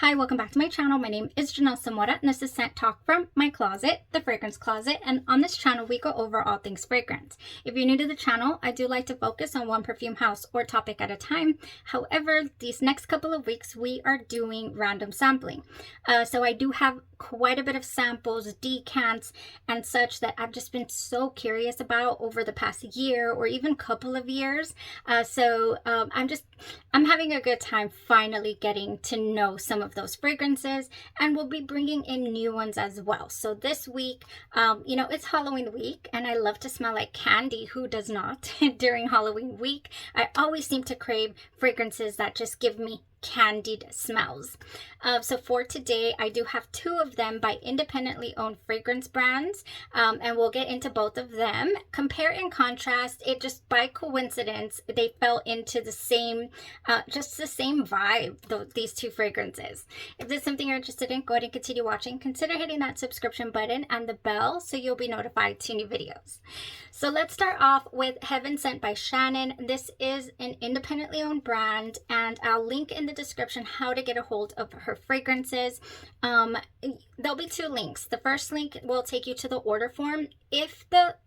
Hi, welcome back to my channel. My name is Janelle Samora, and this is Scent Talk from my closet, the fragrance closet. And on this channel, we go over all things fragrance. If you're new to the channel, I do like to focus on one perfume house or topic at a time. However, these next couple of weeks, we are doing random sampling. So I do have quite a bit of samples, decants, and such that I've just been so curious about over the past year or even couple of years. I'm having a good time finally getting to know some of those fragrances, and we'll be bringing in new ones as well. So this week, it's Halloween week, and I love to smell like candy. Who does not? During Halloween week, I always seem to crave fragrances that just give me candied smells. So for today, I do have two of them by independently owned fragrance brands, and we'll get into both of them. Compare and contrast, it just by coincidence, they fell into the same, just the same vibe, these two fragrances. If this is something you're interested in, go ahead and continue watching. Consider hitting that subscription button and the bell so you'll be notified to new videos. So let's start off with Heaven Sent by Shannon. This is an independently owned brand, and I'll link in the description how to get a hold of her fragrances. There'll be two links. The first link will take you to the order form. If the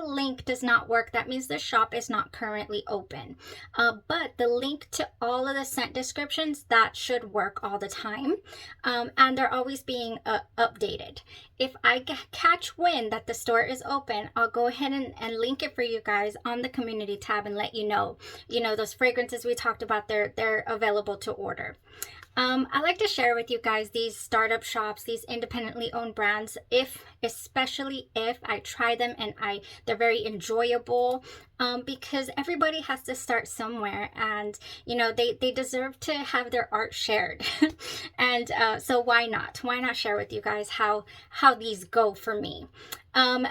link does not work, that means the shop is not currently open. But the link to all of the scent descriptions, that should work all the time. And they're always being updated. If I catch wind that the store is open, I'll go ahead and link it for you guys on the community tab and let you know. Those fragrances we talked about, they're available to order. I like to share with you guys these startup shops, these independently owned brands, especially if I try them and they're very enjoyable, because everybody has to start somewhere, and they deserve to have their art shared. And so why not share with you guys how these go for me.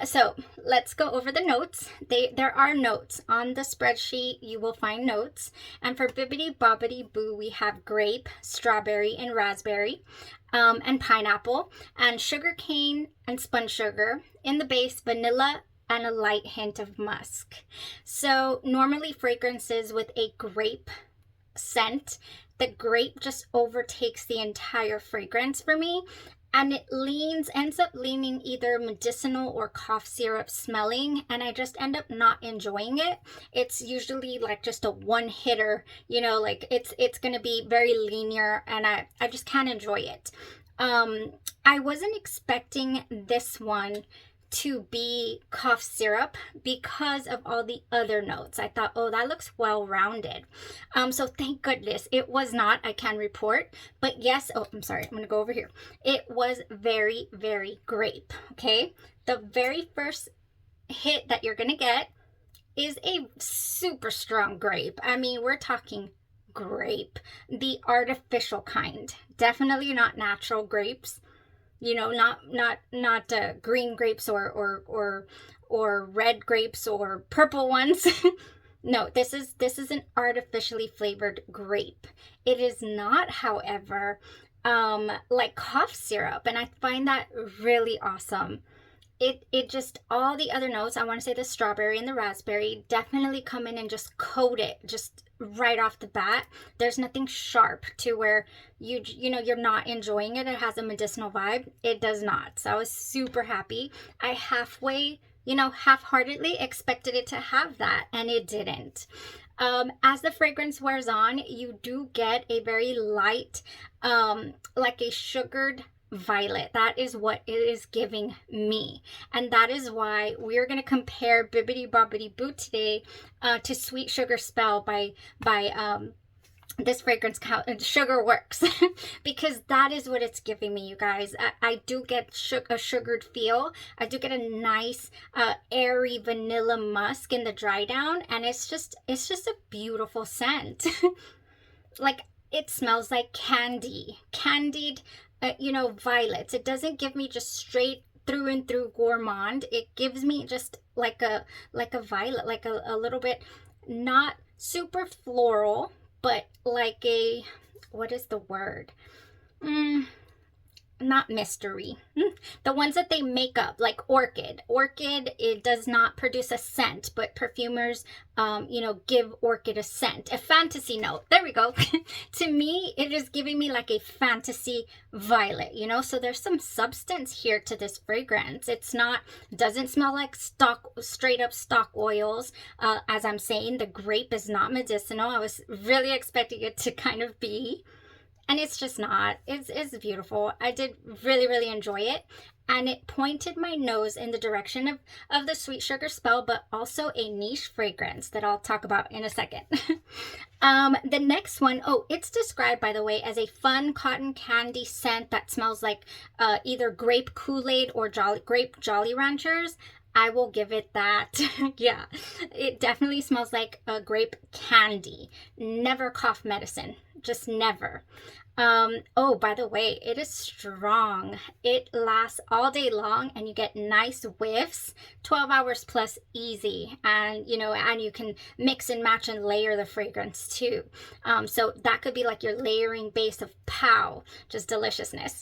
So let's go over the notes. There are notes on the spreadsheet. You will find notes. And for Bibbidi, Bobbidi, Boo, we have grape, strawberry, and raspberry, and pineapple, and sugar cane and spun sugar. In the base, vanilla and a light hint of musk. So normally fragrances with a grape scent, the grape just overtakes the entire fragrance for me. And it ends up leaning either medicinal or cough syrup smelling, and I just end up not enjoying it. It's usually like just a one hitter, like it's gonna be very linear, and I just can't enjoy it. I wasn't expecting this one to be cough syrup because of all the other notes. I thought, oh, that looks well-rounded. So thank goodness it was not, I can report. But yes, oh, I'm sorry, I'm gonna go over here. It was very, very grape, okay? The very first hit that you're gonna get is a super strong grape. I mean, we're talking grape, the artificial kind. Definitely not natural grapes. Not green grapes or red grapes or purple ones. No, this is an artificially flavored grape. It is not, however, like cough syrup, and I find that really awesome. It just, all the other notes, I want to say the strawberry and the raspberry, definitely come in and just coat it just right off the bat. There's nothing sharp to where you're not enjoying it. It has a medicinal vibe. It does not. So I was super happy. I half-heartedly expected it to have that, and it didn't. As the fragrance wears on, you do get a very light, like a sugared violet. That is what it is giving me, and that is why we're going to compare Bibbidi Bobbidi Boo today to Sweet Sugar Spell by this fragrance Sugar Works, because that is what it's giving me, you guys. I do get a sugared feel. I do get a nice airy vanilla musk in the dry down, and it's just a beautiful scent. Like, it smells like candied violets. It doesn't give me just straight through and through gourmand. It gives me just like a violet, like a little bit, not super floral, but like a, what is the word? not mystery, the ones that they make up, like orchid. Orchid, it does not produce a scent, but perfumers you know, give orchid a scent, a fantasy note. There we go. To me, it is giving me like a fantasy violet, you know, so there's some substance here to this fragrance. It's not, doesn't smell like straight up stock oils. As I'm saying, the grape is not medicinal. I was really expecting it to kind of be, and it's just not. It's beautiful. I did really enjoy it, and it pointed my nose in the direction of the Sweet Sugar Spell, but also a niche fragrance that I'll talk about in a second. The next one, oh, it's described, by the way, as a fun cotton candy scent that smells like either grape Kool-Aid or grape Jolly Ranchers. I will give it that. Yeah, it definitely smells like a grape candy. Never cough medicine, just never. Oh, by the way, it is strong. It lasts all day long, and you get nice whiffs, 12 hours plus easy. And, you know, and you can mix and match and layer the fragrance too. So that could be like your layering base of pow, just deliciousness.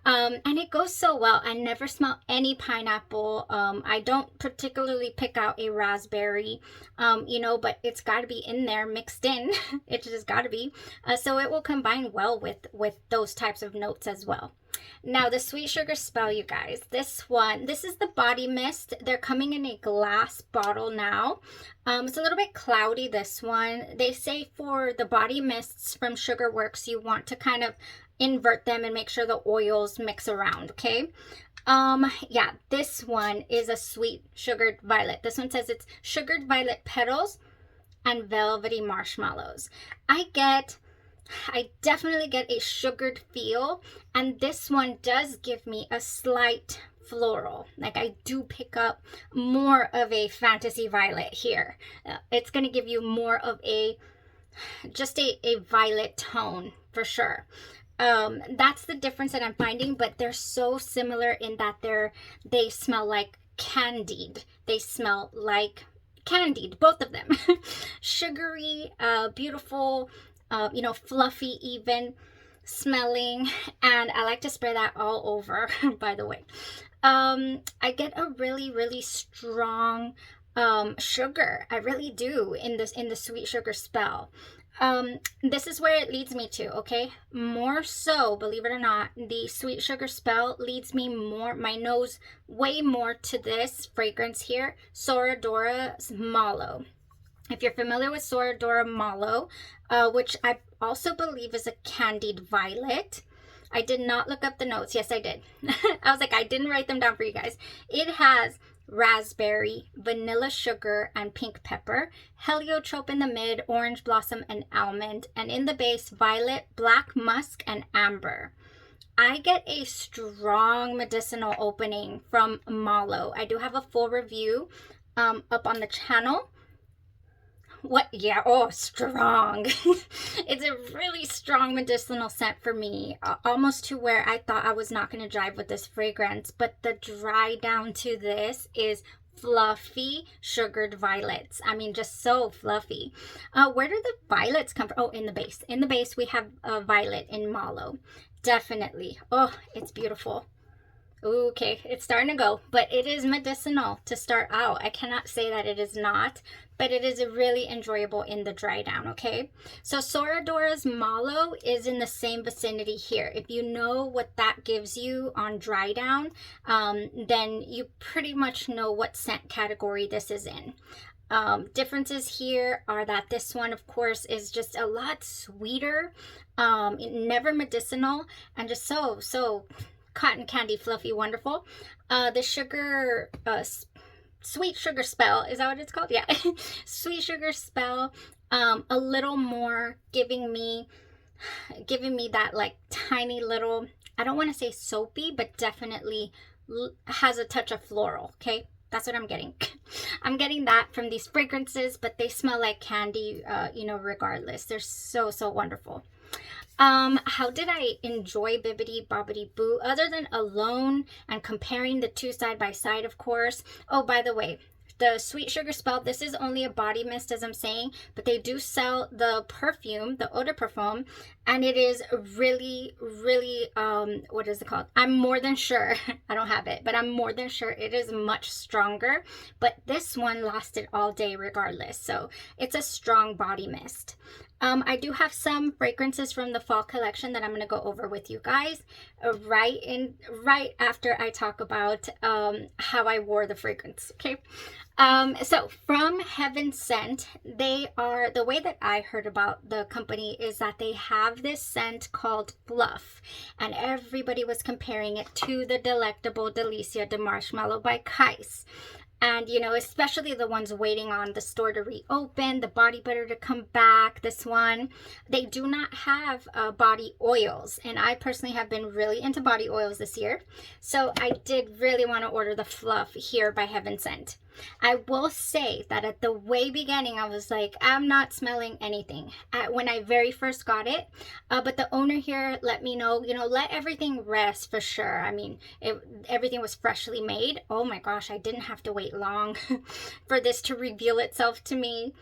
And it goes so well. I never smell any pineapple. I don't particularly pick out a raspberry, you know, but it's got to be in there mixed in. It just got to be. So it will combine well with those types of notes as well. Now the Sweet Sugar Spell, you guys, this is the body mist. They're coming in a glass bottle now. It's a little bit cloudy, this one. They say for the body mists from Sugar Works, you want to kind of invert them and make sure the oils mix around, okay? Yeah, this one is a sweet sugared violet. This one says it's sugared violet petals and velvety marshmallows. I definitely get a sugared feel, and this one does give me a slight floral. Like, I do pick up more of a fantasy violet here. It's going to give you more of just a violet tone for sure. That's the difference that I'm finding, but they're so similar in that they smell like candied. They smell like candied, both of them. Sugary, beautiful, you know, fluffy even smelling, and I like to spray that all over. By the way, I get a really strong sugar. I really do in the Sweet Sugar Spell. This is where it leads me to, okay? More so, believe it or not, the Sweet Sugar Spell leads me my nose way more to this fragrance here, Soradora's Mallow. If you're familiar with Soradora Mallow, which I also believe is a candied violet. I did not look up the notes. Yes, I did. I was like, I didn't write them down for you guys. It has raspberry, vanilla sugar, and pink pepper, heliotrope in the mid, orange blossom, and almond, and in the base, violet, black musk, and amber. I get a strong medicinal opening from Mallow. I do have a full review up on the channel. What? Yeah, oh, strong. It's a really strong medicinal scent for me, almost to where I thought I was not going to jive with this fragrance, but the dry down to this is fluffy sugared violets. I mean, just so fluffy. Where do the violets come from? Oh, in the base. In the base, we have a violet in Mallow. Definitely. Oh, it's beautiful. Okay, it's starting to go, but it is medicinal to start out. I cannot say that it is not, but it is really enjoyable in the dry down, okay? So Soradora's Mallow is in the same vicinity here. If you know what that gives you on dry down, then you pretty much know what scent category this is in. Differences here are that this one, of course, is just a lot sweeter, never medicinal, and just so cotton candy, fluffy, wonderful. The sugar, Sweet Sugar Spell, is that what it's called? Yeah. Sweet Sugar Spell, a little more giving me that like tiny little, I don't want to say soapy, but definitely has a touch of floral, okay? That's what I'm getting. I'm getting that from these fragrances, but they smell like candy, you know, regardless. They're so wonderful. How did I enjoy Bibbidi Bobbidi Boo other than alone and comparing the two side by side, of course? Oh, by the way, the Sweet Sugar Spell, this is only a body mist, as I'm saying, but they do sell the perfume, the eau de parfum, and it is really, really, what is it called? I'm more than sure, I don't have it, but I'm more than sure it is much stronger, but this one lasted all day regardless, so it's a strong body mist. I do have some fragrances from the fall collection that I'm going to go over with you guys right after I talk about how I wore the fragrance, okay? So from Heaven Scent, they are, the way that I heard about the company is that they have this scent called Fluff, and everybody was comparing it to the delectable Delicia de Marshmallow by Kais. And, you know, especially the ones waiting on the store to reopen, the body butter to come back, this one. They do not have body oils. And I personally have been really into body oils this year. So I did really want to order the Fluff here by Heaven Scent. I will say that at the way beginning, I was like, I'm not smelling anything when I very first got it. But the owner here let me know, you know, let everything rest for sure. I mean, everything was freshly made. Oh my gosh, I didn't have to wait long for this to reveal itself to me.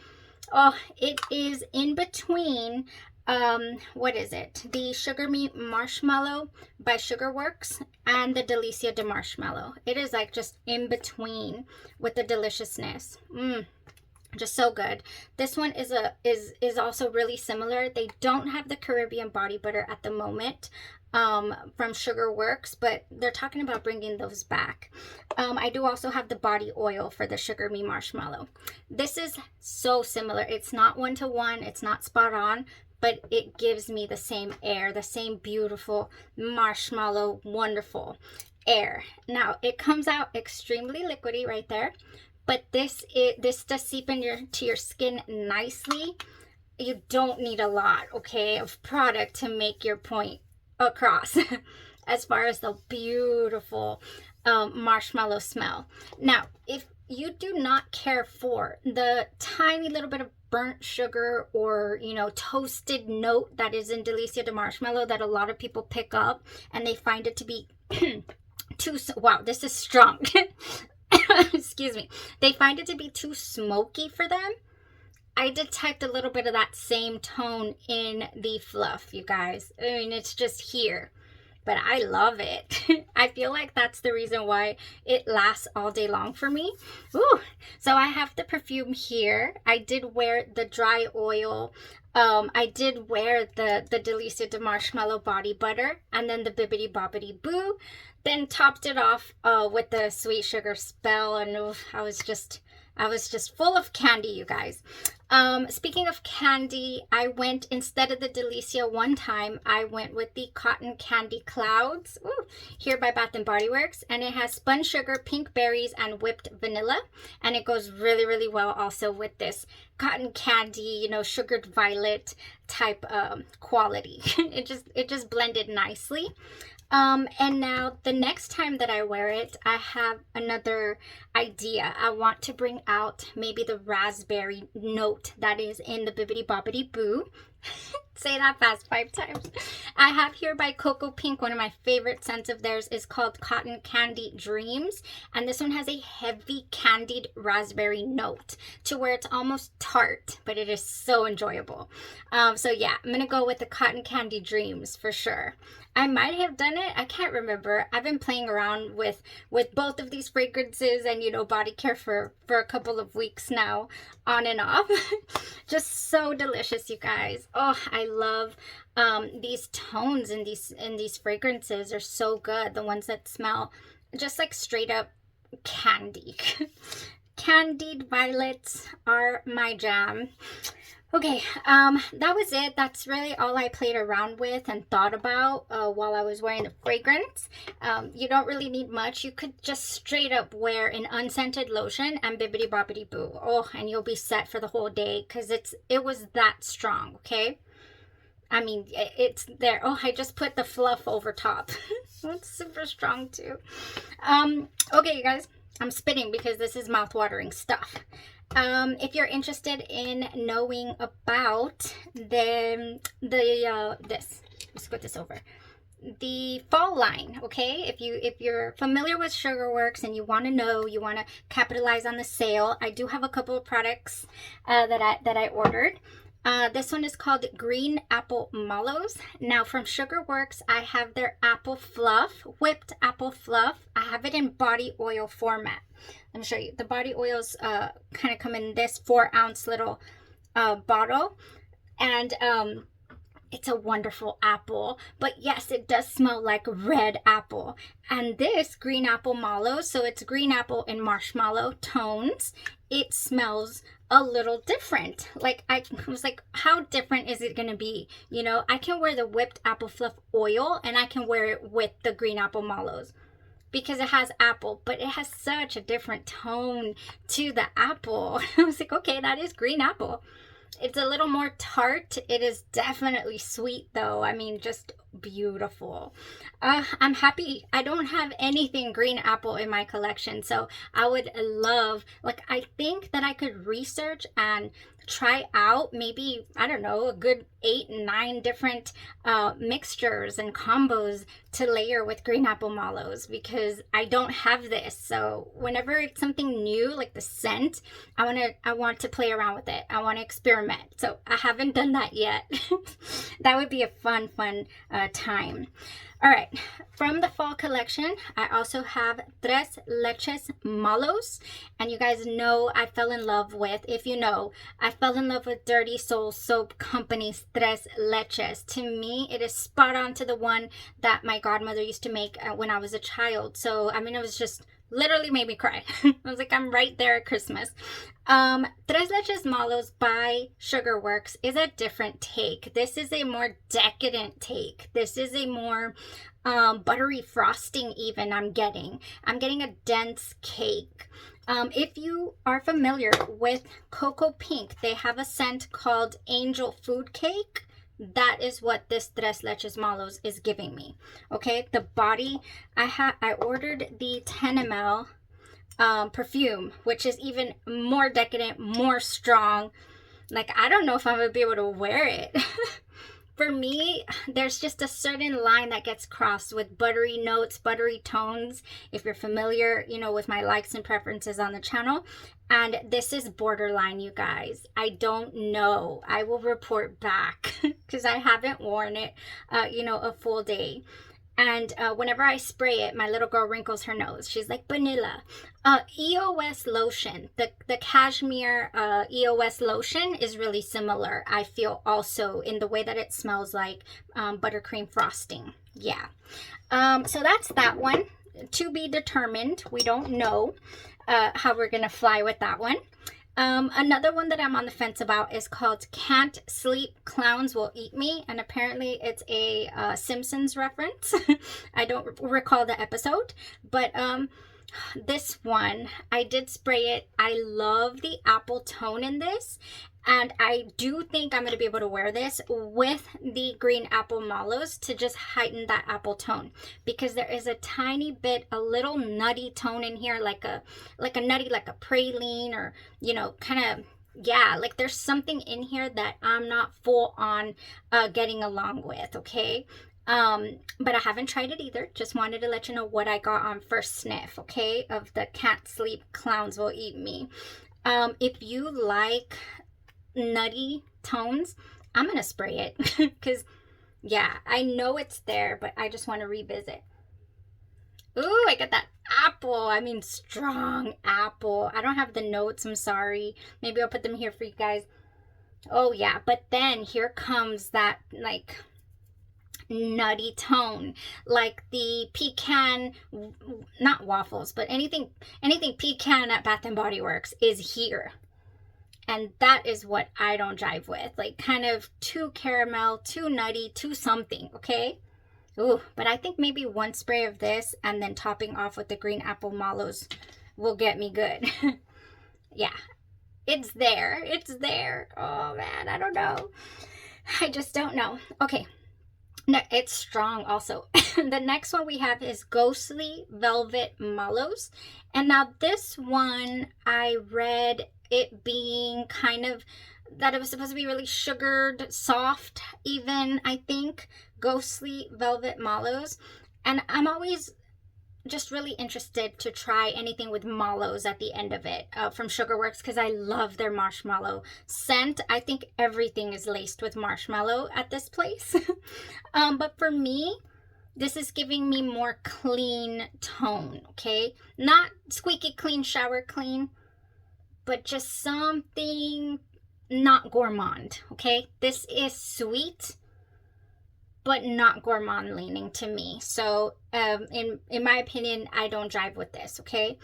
Oh, it is in between what is it? The Sugar Me Marshmallow by Sugarworks and the Delicia de Marshmallow. It is like just in between with the deliciousness. Just so good. This one is also really similar. They don't have the Caribbean body butter at the moment from Sugarworks, but they're talking about bringing those back. I do also have the body oil for the Sugar Me Marshmallow. This is so similar. It's not one-to-one. It's not spot on, but it gives me the same air, the same beautiful marshmallow, wonderful air. Now, it comes out extremely liquidy right there, but this does seep into your skin nicely. You don't need a lot, okay, of product to make your point across as far as the beautiful marshmallow smell. Now, if you do not care for the tiny little bit of burnt sugar or, you know, toasted note that is in Delicia de Marshmallow that a lot of people pick up and they find it to be too, wow, this is strong. Excuse me. They find it to be too smoky for them. I detect a little bit of that same tone in the Fluff, you guys. I mean, it's just here. But I love it. I feel like that's the reason why it lasts all day long for me. Ooh. So I have the perfume here. I did wear the dry oil. I did wear the Delicia de Marshmallow body butter. And then the Bibbidi Bobbidi Boo. Then topped it off with the Sweet Sugar Spell. And oof, I was just full of candy, you guys. Speaking of candy, I went, instead of the Delicia one time, I went with the Cotton Candy Clouds, here by Bath & Body Works. And it has spun sugar, pink berries, and whipped vanilla. And it goes really, really well also with this cotton candy, you know, sugared violet type quality. It just blended nicely. And now the next time that I wear it, I have another idea. I want to bring out maybe the raspberry note that is in the Bibbidi Bobbidi Boo. Say that fast 5 times. I have here by Cocoa Pink, one of my favorite scents of theirs is called Cotton Candy Dreams. And this one has a heavy candied raspberry note to where it's almost tart, but it is so enjoyable. So yeah, I'm going to go with the Cotton Candy Dreams for sure. I might have done it. I can't remember. I've been playing around with both of these fragrances and, you know, body care for a couple of weeks now, on and off. Just so delicious, you guys. Oh, I love these tones in these fragrances are so good. The ones that smell just like straight up candy. Candied violets are my jam. Okay, that was it. That's really all I played around with and thought about while I was wearing the fragrance. You don't really need much. You could just straight up wear an unscented lotion and Bibbidi Bobbidi Boo. Oh, and you'll be set for the whole day because it was that strong, okay? I mean, it's there. Oh, I just put the Fluff over top. It's super strong too. Okay, you guys, I'm spitting because this is mouth-watering stuff. If you're interested in knowing about let's put this over. the fall line, okay? If you're familiar with Sugarworks and you want to know, you want to capitalize on the sale, I do have a couple of products that I ordered. This one is called Green Apple Mallows. Now from Sugarworks, I have their apple fluff, whipped apple fluff. I have it in body oil format. Let me show you. The body oils kind of come in this 4-ounce little bottle, and it's a wonderful apple, but yes, it does smell like red apple. And this Green Apple Mallows, so it's green apple and marshmallow tones, it smells a little different. Like, I was like, how different is it gonna be? You know, I can wear the whipped apple fluff oil and I can wear it with the Green Apple Mallows because it has apple, but it has such a different tone to the apple. I was like, okay, that is green apple. It's a little more tart. It is definitely sweet though. I mean, just beautiful. I'm happy. I don't have anything green apple in my collection, so I would love, like, I think that I could research and try out maybe, I don't know, a good 8, 9 different mixtures and combos to layer with Green Apple Mallows, because I don't have this. So whenever it's something new, like the scent, I want to play around with it. I want to experiment. So I haven't done that yet. That would be a fun time. All right, from the fall collection, I also have Tres Leches Mallows. And you guys know I fell in love with, if you know, I fell in love with Dirty Soul Soap Company's Tres Leches. To me, it is spot on to the one that my godmother used to make when I was a child. So, I mean, it was just literally made me cry. I was like, I'm right there at Christmas. Tres Leches Mallows by Sugarworks is a different take. This is a more decadent take. This is a more buttery frosting even I'm getting. I'm getting a dense cake. If you are familiar with Cocoa Pink, they have a scent called Angel Food Cake. That is what this Tres Leches Mallows is giving me. Okay, the body, I ordered the 10 ml perfume, which is even more decadent, more strong. Like, I don't know if I'm gonna be able to wear it. For me, there's just a certain line that gets crossed with buttery notes, buttery tones. If you're familiar, you know, with my likes and preferences on the channel. And this is borderline, you guys. I don't know. I will report back because I haven't worn it, you know, a full day. And whenever I spray it, my little girl wrinkles her nose. She's like, vanilla. EOS lotion, the cashmere EOS lotion is really similar, I feel, also in the way that it smells like buttercream frosting. Yeah. So that's that one. To be determined. We don't know how we're going to fly with that one. Another one that I'm on the fence about is called Can't Sleep, Clowns Will Eat Me, and apparently it's a Simpsons reference. I don't recall the episode, but this one, I did spray it. I love the apple tone in this, and I do think I'm going to be able to wear this with the Green Apple Mallows to just heighten that apple tone, because there is a tiny bit, a little nutty tone in here, like a nutty, like a praline, or, you know, kind of, yeah, like there's something in here that I'm not full on getting along with, okay? But I haven't tried it either. Just wanted to let you know what I got on first sniff, okay, of the Can't Sleep, Clowns Will Eat Me. If you like nutty tones, I'm gonna spray it because, yeah, I know it's there, but I just want to revisit. Ooh, I got that apple. I mean, strong apple. I don't have the notes, I'm sorry. Maybe I'll put them here for you guys. Oh yeah, but then here comes that, like, nutty tone, like the pecan, not waffles, but anything pecan at Bath and Body Works is here. And that is what I don't jive with. Like, kind of too caramel, too nutty, too something, okay? Ooh, but I think maybe one spray of this and then topping off with the Green Apple Mallows will get me good. Yeah, it's there. It's there. Oh, man, I don't know. I just don't know. Okay. No, it's strong also. The next one we have is Ghostly Velvet Mallows. And now this one, I read it being kind of, that it was supposed to be really sugared, soft even, I think. Ghostly Velvet Mallows. And I'm always just really interested to try anything with mallows at the end of it from Sugarworks, because I love their marshmallow scent. I think everything is laced with marshmallow at this place. But for me, this is giving me more clean tone, okay? Not squeaky clean, shower clean, but just something not gourmand, okay? This is sweet, but not gourmand leaning to me. So in my opinion, I don't jive with this, okay?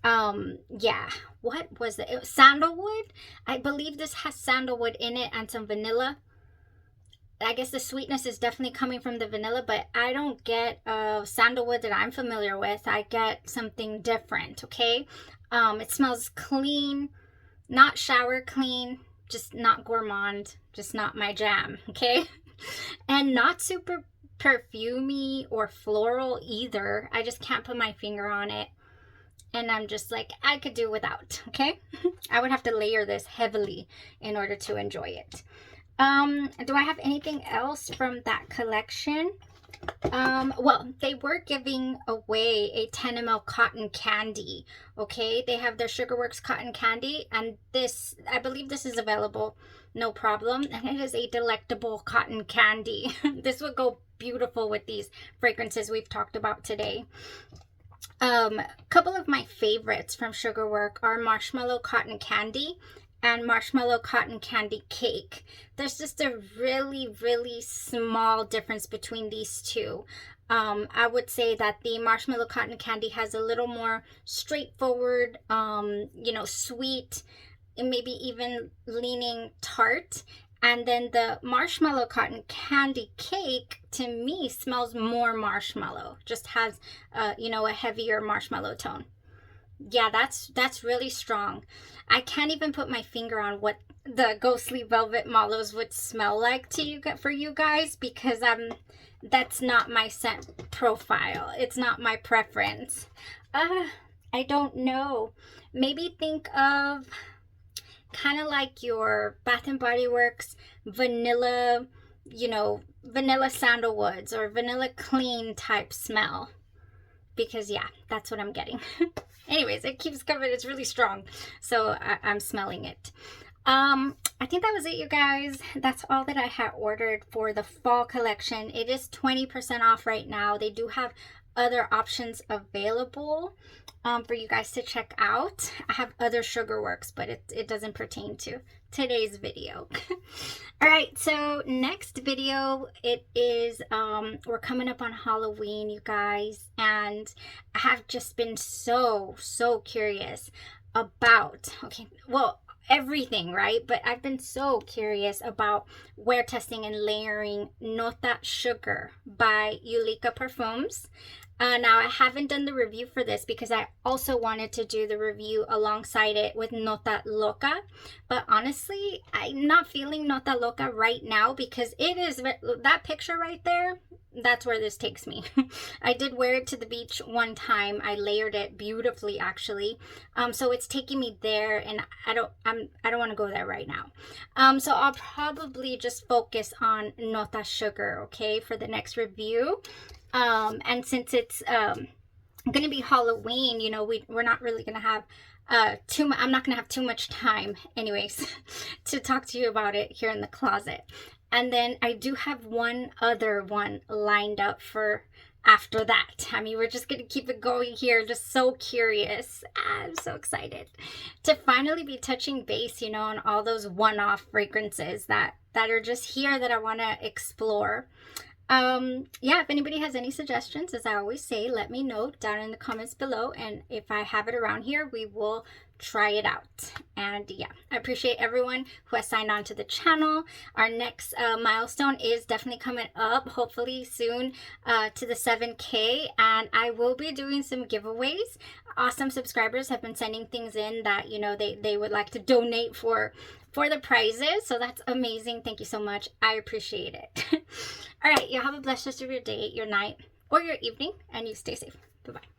Yeah, what was it? It was sandalwood. I believe this has sandalwood in it and some vanilla. I guess the sweetness is definitely coming from the vanilla, but I don't get sandalwood that I'm familiar with. I get something different, okay? It smells clean, not shower clean, just not gourmand, just not my jam, okay? And not super perfumey or floral either. I just can't put my finger on it. And I'm just like, I could do without, okay? I would have to layer this heavily in order to enjoy it. Do I have anything else from that collection? Well, they were giving away a 10 ml cotton candy, okay? They have their Sugarworks cotton candy, and this, I believe this is available, no problem. And it is a delectable cotton candy. This would go beautiful with these fragrances we've talked about today. A couple of my favorites from Sugarwork are Marshmallow Cotton Candy and Marshmallow Cotton Candy Cake. There's just a really, really small difference between these two. I would say that the Marshmallow Cotton Candy has a little more straightforward, you know, sweet, and maybe even leaning tart. And then the Marshmallow Cotton Candy Cake, to me, smells more marshmallow. Just has, you know, a heavier marshmallow tone. Yeah, that's really strong. I can't even put my finger on what the Ghostly Velvet Mallows would smell like to you, for you guys, because that's not my scent profile. It's not my preference. I don't know. Maybe think of kind of like your Bath and Body Works vanilla, you know, vanilla sandalwoods or vanilla clean type smell, because yeah, that's what I'm getting. Anyways, it keeps coming. It's really strong, so I'm smelling it. I think that was it, you guys. That's all that I had ordered for the fall collection. It is 20% off right now. They do have other options available for you guys to check out. I have other Sugarworks, but it doesn't pertain to today's video. All right, so next video, it is we're coming up on Halloween, you guys, and I have just been so curious about, okay, well, everything, right? But I've been so curious about wear testing and layering Nota Sugar by Yulika Perfumes. Now, I haven't done the review for this because I also wanted to do the review alongside it with Nota Loca. But honestly, I'm not feeling Nota Loca right now because it is, that picture right there, that's where this takes me. I did wear it to the beach one time. I layered it beautifully, actually. So it's taking me there, and I don't want to go there right now. So I'll probably just focus on Nota Sugar, okay, for the next review. And since it's going to be Halloween, you know, we're not really going to have I'm not going to have too much time anyways to talk to you about it here in the closet. And then I do have one other one lined up for after that. I mean, we're just going to keep it going here. Just so curious. I'm so excited to finally be touching base, you know, on all those one-off fragrances that are just here that I want to explore. Yeah, if anybody has any suggestions, as I always say, let me know down in the comments below, and if I have it around here, we will try it out. And yeah, I appreciate everyone who has signed on to the channel. Our next milestone is definitely coming up, hopefully soon, to the 7K, and I will be doing some giveaways. Awesome subscribers have been sending things in that, you know, they would like to donate for the prizes, so that's amazing. Thank you so much. I appreciate it. All right, you have a blessed rest of your day, your night, or your evening, and you stay safe. Bye-bye.